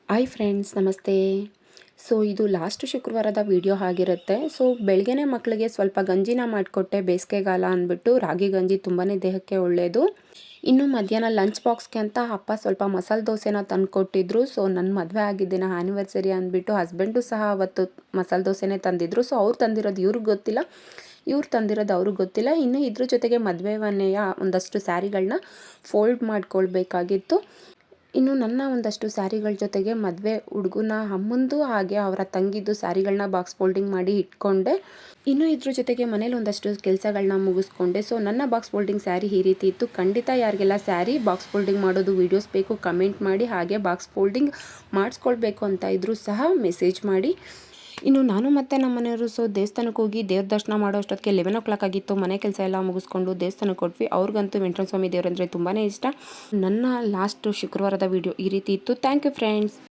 Hi friends, ನಮಸ್ತೆ. ಇದು last ಶುಕ್ರವಾರದ ವಿಡಿಯೋ ಆಗಿರುತ್ತೆ. ಬೆಳಗ್ಗೆನೇ ಮಕ್ಕಳಿಗೆ ಸ್ವಲ್ಪ ಗಂಜಿನ ಮಾಡಿಕೊಟ್ಟೆ, ಬೇಸಿಗೆಗಾಲ ಅಂದ್ಬಿಟ್ಟು. ರಾಗಿ ಗಂಜಿ ತುಂಬಾ ದೇಹಕ್ಕೆ ಒಳ್ಳೆಯದು. ಇನ್ನು ಮಧ್ಯಾಹ್ನ ಲಂಚ್ ಬಾಕ್ಸ್ಗೆ ಅಂತ ಅಪ್ಪ ಸ್ವಲ್ಪ ಮಸಾಲೆ ದೋಸೆನ ತಂದುಕೊಟ್ಟಿದ್ರು. ನನ್ನ ಮದುವೆ ಆಗಿದ್ದಿನ ಆ್ಯನಿವರ್ಸರಿ ಅಂದ್ಬಿಟ್ಟು ಹಸ್ಬೆಂಡು ಸಹ ಅವತ್ತು ಮಸಾಲೆ ದೋಸೆನೇ ತಂದಿದ್ರು. ಅವ್ರು ತಂದಿರೋದು ಇವ್ರಿಗೆ ಗೊತ್ತಿಲ್ಲ, ಇವ್ರು ತಂದಿರೋದು ಅವ್ರಿಗೆ ಗೊತ್ತಿಲ್ಲ. ಇನ್ನು ಇದ್ರ ಜೊತೆಗೆ ಮದುವೆ ಮನೆಯ ಒಂದಷ್ಟು ಸ್ಯಾರಿಗಳನ್ನ ಫೋಲ್ಡ್ ಮಾಡ್ಕೊಳ್ಬೇಕಾಗಿತ್ತು. ಇನ್ನು ನನ್ನ ಒಂದಷ್ಟು ಸ್ಯಾರಿಗಳ ಜೊತೆಗೆ ಮದುವೆ ಹುಡುಗನ ಅಮ್ಮಂದು ಹಾಗೆ ಅವರ ತಂಗಿದ್ದು ಸ್ಯಾರಿಗಳನ್ನ ಬಾಕ್ಸ್ ಫೋಲ್ಡಿಂಗ್ ಮಾಡಿ ಇಟ್ಕೊಂಡೆ. ಇನ್ನು ಇದ್ರ ಜೊತೆಗೆ ಮನೇಲಿ ಒಂದಷ್ಟು ಕೆಲಸಗಳನ್ನ ಮುಗಿಸ್ಕೊಂಡೆ. ನನ್ನ ಬಾಕ್ಸ್ ಫೋಲ್ಡಿಂಗ್ ಸ್ಯಾರಿ ಈ ರೀತಿ ಇತ್ತು. ಖಂಡಿತ ಯಾರಿಗೆಲ್ಲ ಸ್ಯಾರಿ ಬಾಕ್ಸ್ ಫೋಲ್ಡಿಂಗ್ ಮಾಡೋದು ವೀಡಿಯೋಸ್ ಬೇಕು ಕಮೆಂಟ್ ಮಾಡಿ, ಹಾಗೆ ಬಾಕ್ಸ್ ಫೋಲ್ಡಿಂಗ್ ಮಾಡಿಸ್ಕೊಳ್ಬೇಕು ಅಂತ ಇದ್ರೂ ಸಹ ಮೆಸೇಜ್ ಮಾಡಿ. ಇನ್ನು ನಾನು ಮತ್ತು ನಮ್ಮ ಮನೆಯವರು ದೇವಸ್ಥಾನಕ್ಕೆ ಹೋಗಿ ದೇವ್ರ ದರ್ಶನ ಮಾಡೋ ಅಷ್ಟೊತ್ತಿಗೆ 11 ಆಗಿತ್ತು. ಮನೆ ಕೆಲಸ ಎಲ್ಲ ಮುಗಿಸ್ಕೊಂಡು ದೇವಸ್ಥಾನಕ್ಕೆ ಕೊಟ್ವಿ. ಅವ್ರಿಗಂತೂ ವೆಂಕಟೇಶ್ವರ ಸ್ವಾಮಿ ದೇವರಂದರೆ ತುಂಬಾ ಇಷ್ಟ. ನನ್ನ ಲಾಸ್ಟ್ ಶುಕ್ರವಾರದ ವಿಡಿಯೋ ಈ ರೀತಿ ಇತ್ತು. Thank you friends.